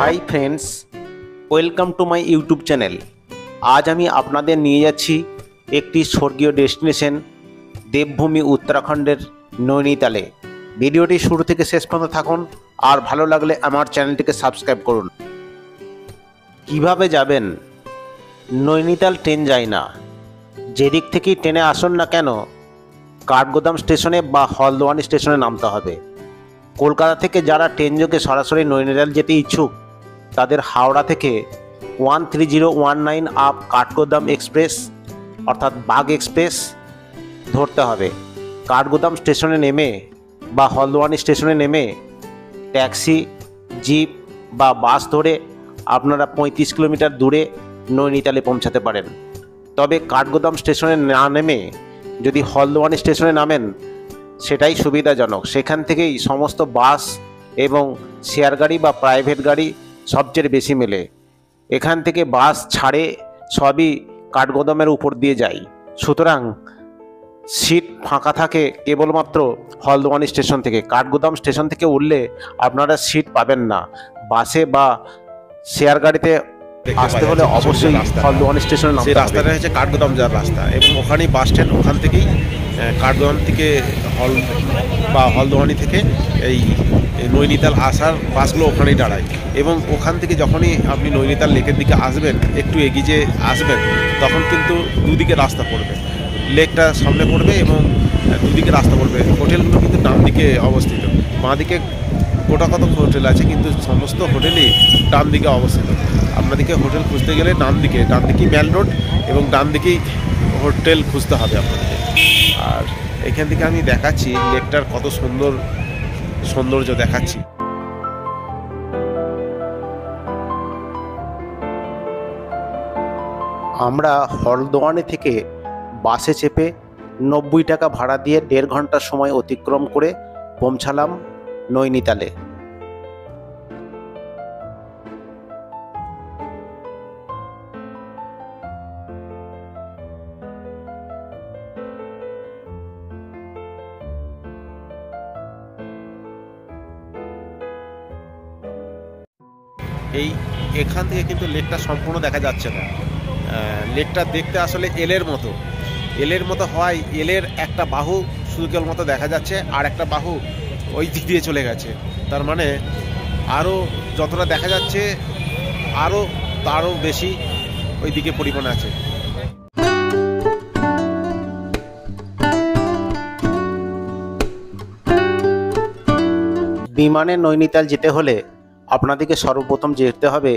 Hi friends, welcome to my YouTube channel. আজ আমি আপনাদের নিয়ে যাচ্ছি একটি স্বর্গীয় ডেস্টিনেশন দেবভূমি উত্তরাখণ্ডের নৈনিতালে। ভিডিওটি শুরু থেকে শেষ পর্যন্ত থাকুন, আর ভালো লাগলে আমার চ্যানেলটিকে সাবস্ক্রাইব করুন। কিভাবে যাবেন? নৈনিতাল ট্রেন যায় না। যেদিক থেকেই ট্রেনে আসুন না কেন, কাঠগোদাম স্টেশনে বা হলদওয়ানি স্টেশনে নামতে হবে। কলকাতা থেকে যারা ট্রেন যোগে সরাসরি নৈনিতাল যেতে ইচ্ছুক, তাদের হাওড়া থেকে 13019 আপ কাঠগোদাম এক্সপ্রেস অর্থাৎ বাগ এক্সপ্রেস ধরতে হবে। কাঠগোদাম স্টেশনে নেমে বা হলদওয়ানি স্টেশনে নেমে ট্যাক্সি, জিপ বা বাস ধরে আপনারা 35 কিলোমিটার দূরে নৈনিতালে পৌঁছাতে পারেন। তবে কাঠগোদাম স্টেশনে না নেমে যদি হলদওয়ানি স্টেশনে নামেন, সেটাই সুবিধাজনক। সেখান থেকেই সমস্ত বাস এবং শেয়ার গাড়ি বা প্রাইভেট গাড়ি সবচেয়ে বেশি মেলে। এখান থেকে বাস ছাড়ে সবই কাঠগোদামের উপর দিয়ে যায়, সুতরাং সিট ফাঁকা থাকে কেবলমাত্র হলদওয়ানি স্টেশন থেকে। কাঠগোদাম স্টেশন থেকে উঠলে আপনারা সিট পাবেন না। বাসে বা শেয়ার গাড়িতে আসতে হলে অবশ্যই হলদওয়ানি স্টেশনে নামতে হবে। রাস্তাটা হচ্ছে কাঠগোদাম যাওয়ার রাস্তা, এবং ওখানেই বাস স্ট্যান্ড। ওখান থেকেই কাঠগোদাম থেকে হলদওয়ানি থেকে এই নৈনিতাল আসার বাসগুলো ওখানেই দাঁড়ায়। এবং ওখান থেকে যখনই আপনি নৈনিতাল লেকের দিকে আসবেন, একটু এগিয়ে যে আসবেন, তখন কিন্তু দুদিকে রাস্তা পড়বে। লেকটা সামনে পড়বে এবং দুদিকে রাস্তা পড়বে। হোটেলগুলো কিন্তু ডান দিকে অবস্থিত। বাঁ দিকে গোটা কত হোটেল আছে, কিন্তু সমস্ত হোটেলই ডান দিকে অবস্থিত। আপনাদেরকে হোটেল খুঁজতে গেলে ডান দিকেই মেল রোড এবং ডান দিকেই হোটেল খুঁজতে হবে আপনাদেরকে। আর এখান থেকে আমি দেখাচ্ছি লেকটার কত সৌন্দর্য দেখাচ্ছি। আমরা হলদওয়ানি থেকে বাসে চেপে 90 টাকা ভাড়া দিয়ে 1.5 ঘন্টা সময় অতিক্রম করে পৌঁছালাম নৈনিতালে। এখান থেকে কিন্তু লেকটা সম্পূর্ণ দেখা যাচ্ছে না। লেকটা দেখতে আসলে এলের মতো হয়। এলের একটা বাহু শুধু কেবল মতো দেখা যাচ্ছে, আর একটা বাহু ওই দিক দিয়ে চলে গেছে। তার মানে আরও যতটা দেখা যাচ্ছে তারও বেশি ওই দিকে পরিমাণ আছে। বিমানে নৈনিতাল যেতে হলে আপনাদেরকে সর্বপ্রথম যেতে হবে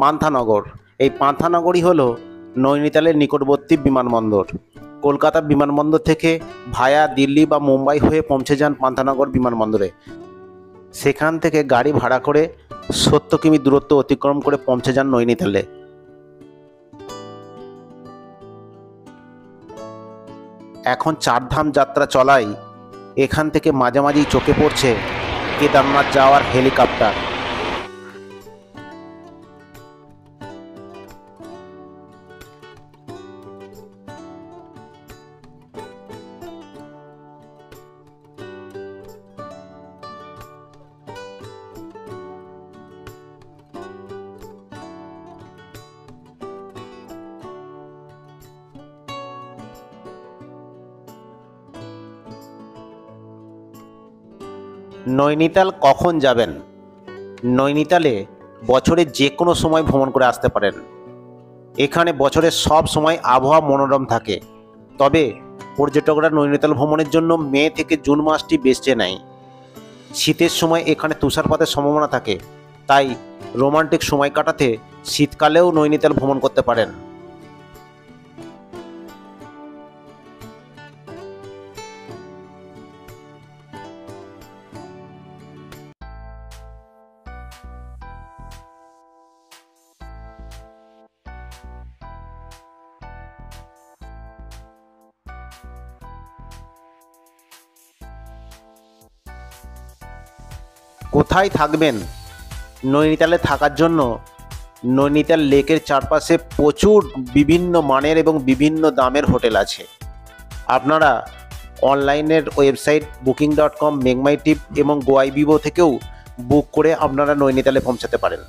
পান্থানগর। এই পান্থানগরই হলো নৈনিতালের নিকটবর্তী বিমানবন্দর। কলকাতা বিমানবন্দর থেকে ভায়া দিল্লি বা মুম্বাই হয়ে পৌঁছে যান পান্থানগর বিমানবন্দরে। সেখান থেকে গাড়ি ভাড়া করে 70 কিমি দূরত্ব অতিক্রম করে পৌঁছে যান নৈনিতালে। এখন চারধাম যাত্রা চলাই এখান থেকে মাঝামাঝি চোখে পড়ছে কেদারনাথ যাওয়ার হেলিকপ্টার। নৈনিতাল কখন যাবেন? নৈনিতালে বছরের যে কোনো সময় ভ্রমণ করে আসতে পারেন। এখানে বছরের সব সময় আবহাওয়া মনোরম থাকে। তবে পর্যটকরা নৈনিতাল ভ্রমণের জন্য মে থেকে জুন মাসটি বেছে নেয়। শীতের সময় এখানে তুষারপাতের সম্ভাবনা থাকে, তাই রোমান্টিক সময় কাটাতে শীতকালেও নৈনিতাল ভ্রমণ করতে পারেন। কোথায় থাকবেন? নৈনিতালে থাকার জন্য নৈনিতাল লেকের চারপাশে প্রচুর বিভিন্ন মানের এবং বিভিন্ন দামের হোটেল আছে। আপনারা অনলাইনের ওয়েবসাইট booking.com, মেঘমাইট্রিপ এবং গোয়াইবিবো থেকেও বুক করে আপনারা নৈনিতালে পৌঁছাতে পারেন।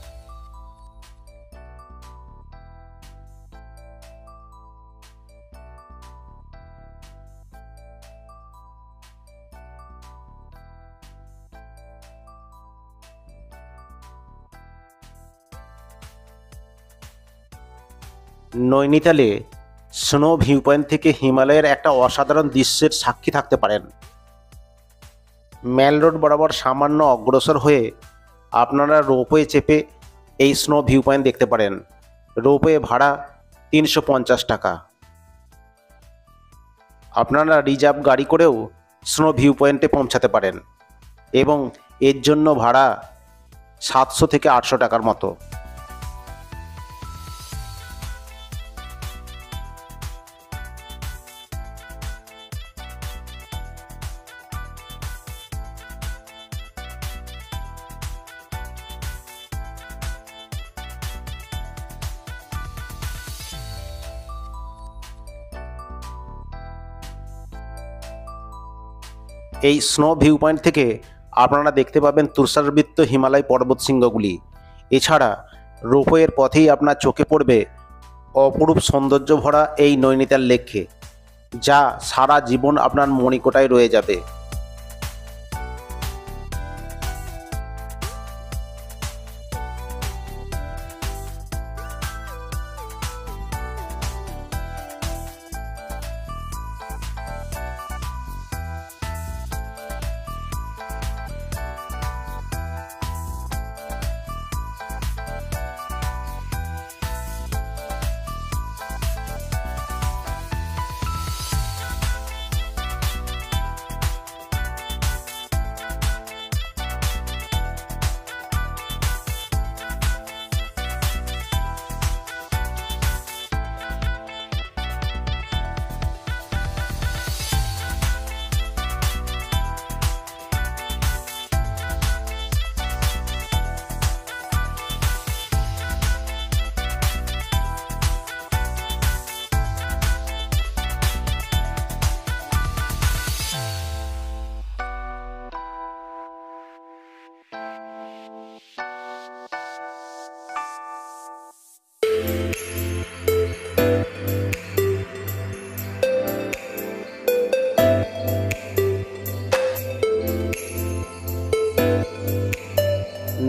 নৈনিতালে স্নো ভিউ পয়েন্ট থেকে হিমালয়ের একটা অসাধারণ দৃশ্যের সাক্ষী থাকতে পারেন। মেল রোড বরাবর সামান্য অগ্রসর হয়ে আপনারা রোপওয়ে চেপে এই স্নো ভিউ পয়েন্ট দেখতে পারেন। রোপওয়ে ভাড়া 350 টাকা। আপনারা রিজার্ভ গাড়ি করেও স্নো ভিউ পয়েন্টে পৌঁছাতে পারেন এবং এর জন্য ভাড়া 700 থেকে 800 টাকার মতো। এই স্নো ভিউ পয়েন্ট থেকে আপনারা দেখতে পাবেন তুষারাবৃত হিমালয় পর্বতশৃঙ্গগুলি। এছাড়া রোপওয়ের পথেই আপনার চোখে পড়বে অপরূপ সৌন্দর্য ভরা এই নৈনিতাল লেককে, যা সারা জীবন আপনার মণিকোটায় রয়ে যাবে।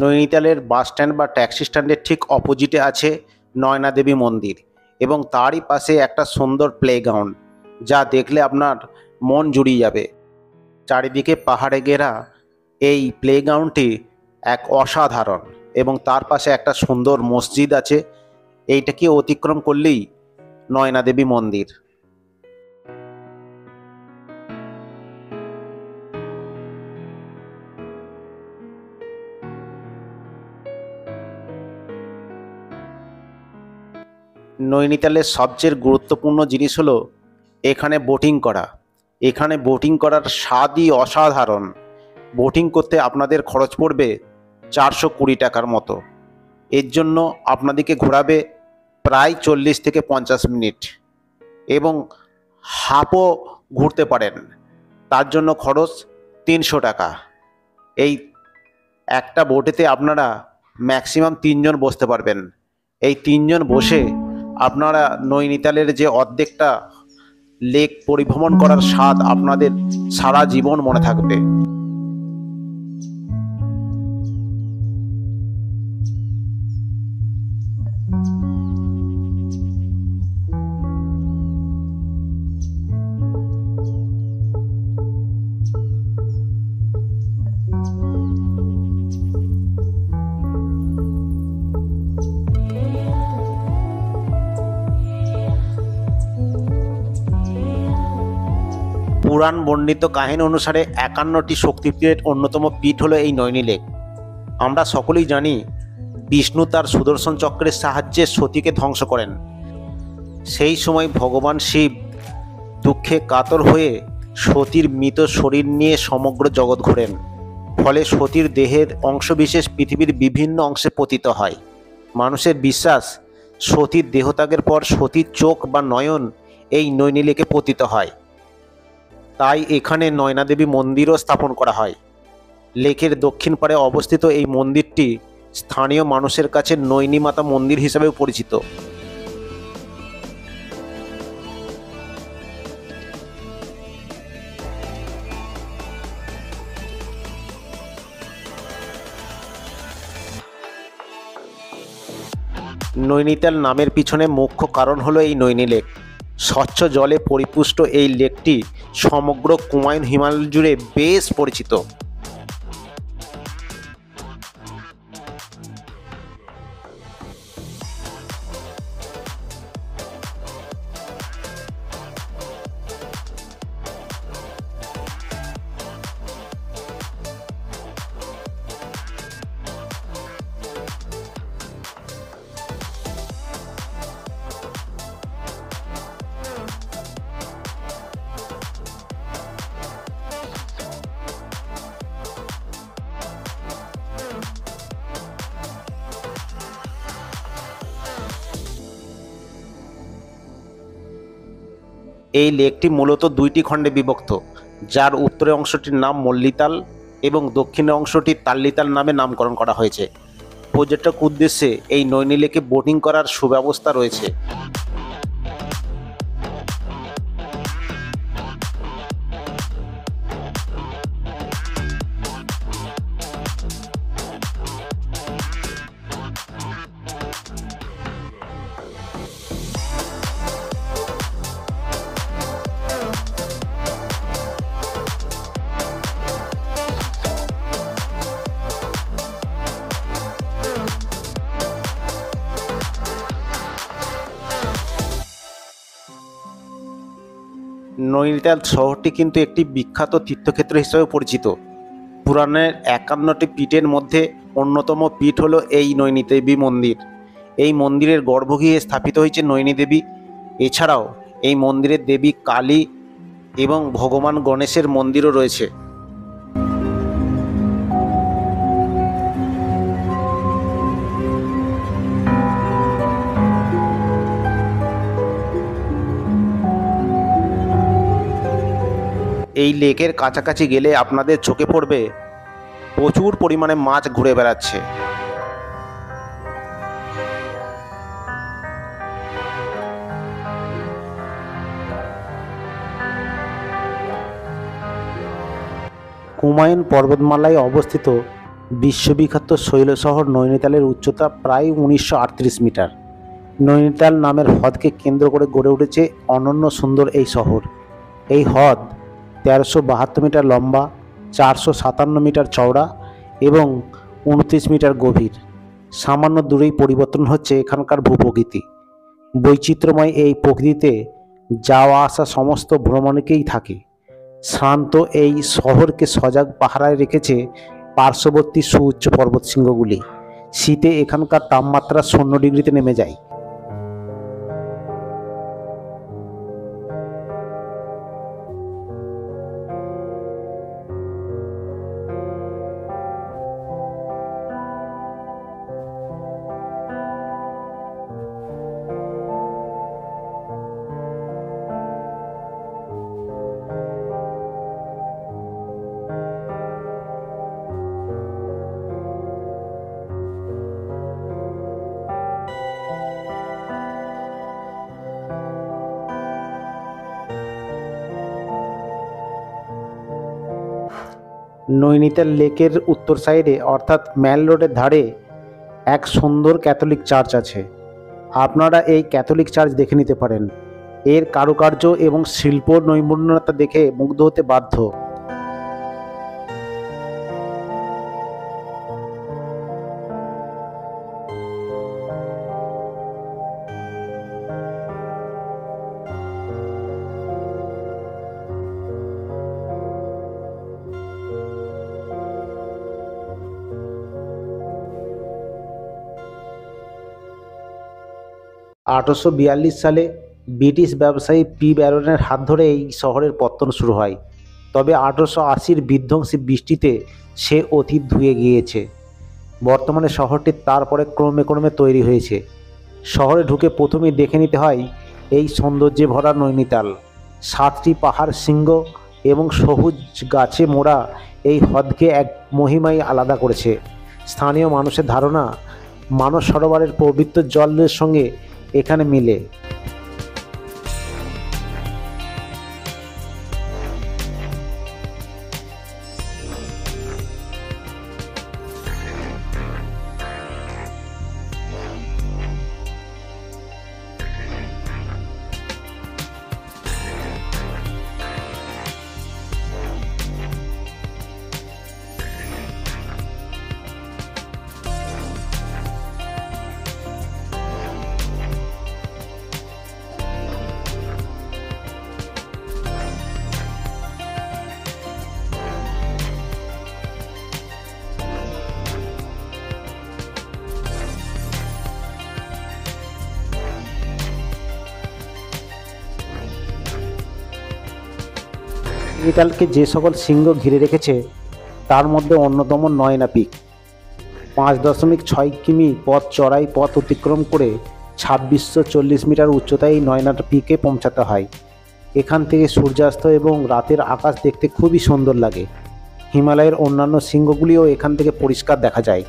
নৈনিতালের বাস স্ট্যান্ড বা ট্যাক্সি স্ট্যান্ডের ঠিক অপোজিটে আছে নয়না দেবী মন্দির এবং তারই পাশে একটা সুন্দর প্লেগ্রাউন্ড, যা দেখলে আপনার মন জুড়িয়ে যাবে। চারিদিকে পাহাড়ে ঘেরা এই প্লেগ্রাউন্ডটি এক অসাধারণ এবং তার পাশে একটা সুন্দর মসজিদ আছে। এইটাকে অতিক্রম করলেই নয়না দেবী মন্দির। নৈনিতালের সবচেয়ে গুরুত্বপূর্ণ জিনিস হলো এখানে বোটিং করা। এখানে বোটিং করার স্বাদই অসাধারণ। বোটিং করতে আপনাদের খরচ পড়বে 420 টাকার মতো। এর জন্য আপনাদেরকে ঘোরাবে প্রায় 40 থেকে 50 মিনিট এবং হাফও ঘুরতে পারেন, তার জন্য খরচ 300 টাকা। এই একটা বোটেতে আপনারা ম্যাক্সিমাম 3 জন বসতে পারবেন। এই 3 জন বসে আপনারা নৈনিতালের যে অর্ধেকটা লেক পরিভ্রমণ করার স্বাদ আপনাদের সারা জীবন মনে থাকবে। পুরাণ বর্ণিত কাহিনী অনুসারে 51টি শক্তিপীঠের অন্যতম পীঠ হলো এই নৈনী লেক। আমরা সকলেই জানি বিষ্ণু তার সুদর্শন চক্রের সাহায্যে সতীকে ধ্বংস করেন। সেই সময় ভগবান শিব দুঃখে কাতর হয়ে সতীর মৃত শরীর নিয়ে সমগ্র জগৎ ঘোরেন। ফলে সতীর দেহের অংশবিশেষ পৃথিবীর বিভিন্ন অংশে পতিত হয়। মানুষের বিশ্বাস, সতীর দেহত্যাগের পর সতীর চোখ বা নয়ন এই নৈনী লেকে পতিত হয়। তাই এখানে নয়না দেবী মন্দিরও স্থাপন করা হয়। লেকের দক্ষিণ পাড়ে অবস্থিত এই মন্দিরটি স্থানীয় মানুষের কাছে নৈনী মাতা মন্দির হিসেবেও পরিচিত। নৈনিতাল নামের পিছনে মুখ্য কারণ হলো এই নৈনী লেক। স্বচ্ছ জলে পরিপুষ্ট এই লেকটি সমগ্র কুমায়ুন হিমালয় জুড়ে বেশ পরিচিত। এই লেকটি মূলত দুইটি খণ্ডে বিভক্ত, যার উত্তরের অংশটির নাম মল্লিতাল এবং দক্ষিণের অংশটি তাল্লিতাল নামে নামকরণ করা হয়েছে। পর্যটক উদ্দেশ্যে এই নৈনী লেকে বোটিং করার সুব্যবস্থা রয়েছে। নৈনিতাল শহরটি কিন্তু একটি বিখ্যাত তীর্থক্ষেত্র হিসেবে পরিচিত। পুরাণের 51টি পীঠের মধ্যে অন্যতম পীঠ হলো এই নৈনী দেবী মন্দির। এই মন্দিরের গর্ভগৃহে স্থাপিত হয়েছে নৈনী দেবী। এছাড়াও এই মন্দিরের দেবী কালী এবং ভগবান গণেশের মন্দিরও রয়েছে। এই লেকের কাছাকাছি গেলে আপনাদের চোখে পড়বে প্রচুর পরিমাণে মাছ ঘুরে বেড়াচ্ছে। কুমায়ুন পর্বতমালায় অবস্থিত বিশ্ববিখ্যাত শৈল শহর নৈনিতালের উচ্চতা প্রায় 1938 মিটার। নৈনিতাল নামের হ্রদকে কেন্দ্র করে গড়ে উঠেছে অনন্য সুন্দর এই শহর। এই হ্রদ 1372 মিটার লম্বা, 457 মিটার চওড়া এবং 29 মিটার গভীর। সামান্য দূরেই পরিবর্তন হচ্ছে এখানকার ভূপ্রকৃতি। বৈচিত্র্যময় এই প্রকৃতিতে যাওয়া আসা সমস্ত ভ্রমণকেই থাকে। শান্ত এই শহরকে সজাগ পাহারায় রেখেছে পার্শ্ববর্তী সুউচ্চ পর্বতশৃঙ্গগুলি। শীতে এখানকার তাপমাত্রা 0 ডিগ্রিতে নেমে যায়। নৈনিতাল লেকের উত্তর সাইডে অর্থাৎ ম্যাল রোডের ধারে এক সুন্দর ক্যাথলিক চার্চ আছে। আপনারা এই ক্যাথলিক চার্চ দেখে নিতে পারেন। এর কারুকার্য এবং শিল্প নৈপুণ্যতা দেখে মুগ্ধ হতে বাধ্য। 1842 সালে ব্রিটিশ ব্যবসায়ী পি ব্যারনের হাত ধরে এই শহরের পত্তন শুরু হয়। তবে 1880-র বিধ্বংসী বৃষ্টিতে সে অতীত ধুয়ে গিয়েছে। বর্তমানে শহরটি তারপরে ক্রমে ক্রমে তৈরি হয়েছে। শহরে ঢুকে প্রথমেই দেখে নিতে হয় এই সৌন্দর্যে ভরা নৈনিতাল। 7টি পাহাড় শৃঙ্গ এবং সবুজ গাছে মোড়া এই হ্রদকে এক মহিমাই আলাদা করেছে। স্থানীয় মানুষের ধারণা মানস সরোবরের পবিত্র জলের সঙ্গে এখানে মিলে। নৈনিতালকে যে সকল শৃঙ্গ ঘিরে রেখেছে তার মধ্যে অন্যতম নয়না পিক। 5.6 কিমি পথ চড়াই পথ অতিক্রম করে 2640 মিটার উচ্চতায় এই নয়না পিকে পৌঁছাতে হয়। এখান থেকে সূর্যাস্ত এবং রাতের আকাশ দেখতে খুবই সুন্দর লাগে। হিমালয়ের অন্যান্য শৃঙ্গগুলিও এখান থেকে পরিষ্কার দেখা যায়।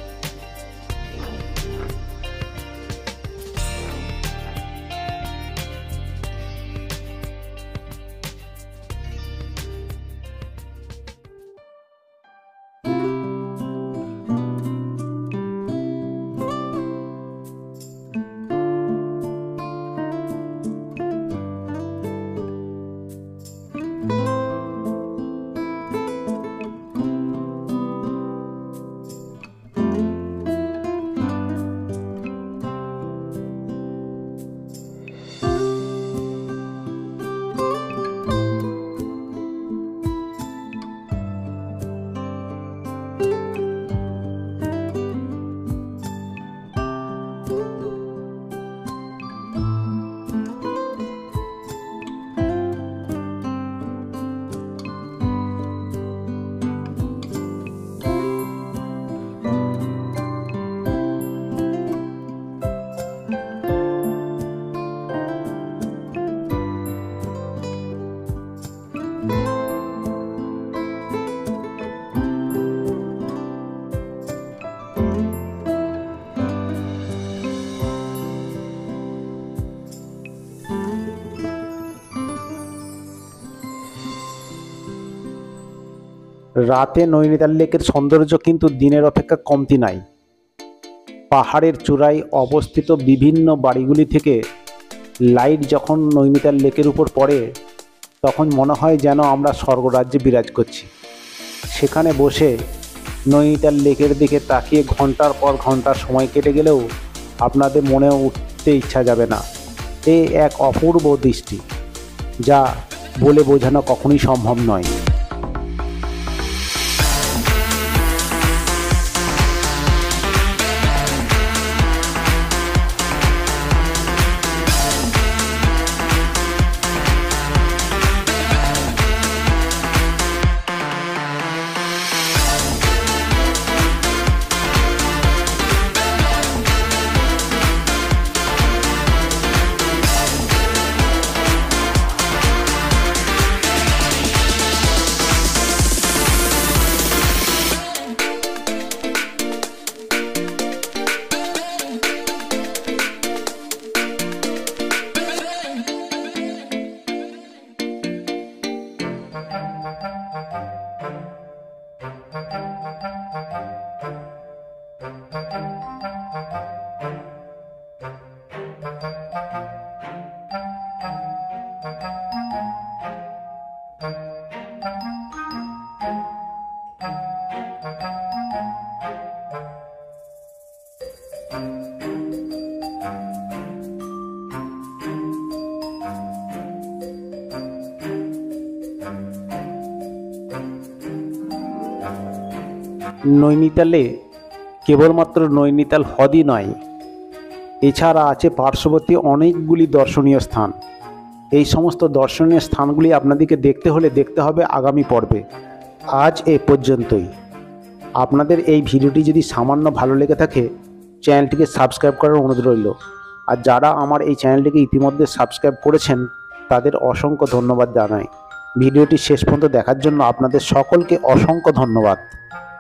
রাতে নৈনিতাল লেকের সৌন্দর্য কিন্তু দিনের অপেক্ষা কমতি নাই। পাহাড়ের চূড়ায় অবস্থিত বিভিন্ন বাড়িগুলি থেকে লাইট যখন নৈনিতাল লেকের উপর পড়ে তখন মনে হয় যেন আমরা স্বর্গরাজ্যে বিরাজ করছি। সেখানে বসে নৈনিতাল লেকের দিকে তাকিয়ে ঘন্টার পর ঘন্টা সময় কেটে গেলেও আপনাদের মনে উঠতে ইচ্ছা যাবে না। এ এক অপূর্ব দৃষ্টি যা বলে বোঝানো কখনোই সম্ভব নয়। নৈনিতালে কেবলমাত্র নৈনিতাল হ্রদই নয়, এছাড়া আছে পার্শ্ববর্তী অনেকগুলি দর্শনীয় স্থান। এই সমস্ত দর্শনীয় স্থানগুলি আপনাদেরকে দেখতে হলে দেখতে হবে আগামী পর্বে। আজ এ পর্যন্তই। আপনাদের এই ভিডিওটি যদি সামান্য ভালো লেগে থাকে চ্যানেলটিকে সাবস্ক্রাইব করার অনুরোধ রইল। আর যারা আমার এই চ্যানেলটিকে ইতিমধ্যে সাবস্ক্রাইব করেছেন তাদের অসংখ্য ধন্যবাদ জানাই। ভিডিওটি শেষ পর্যন্ত দেখার জন্য আপনাদের সকলকে অসংখ্য ধন্যবাদ।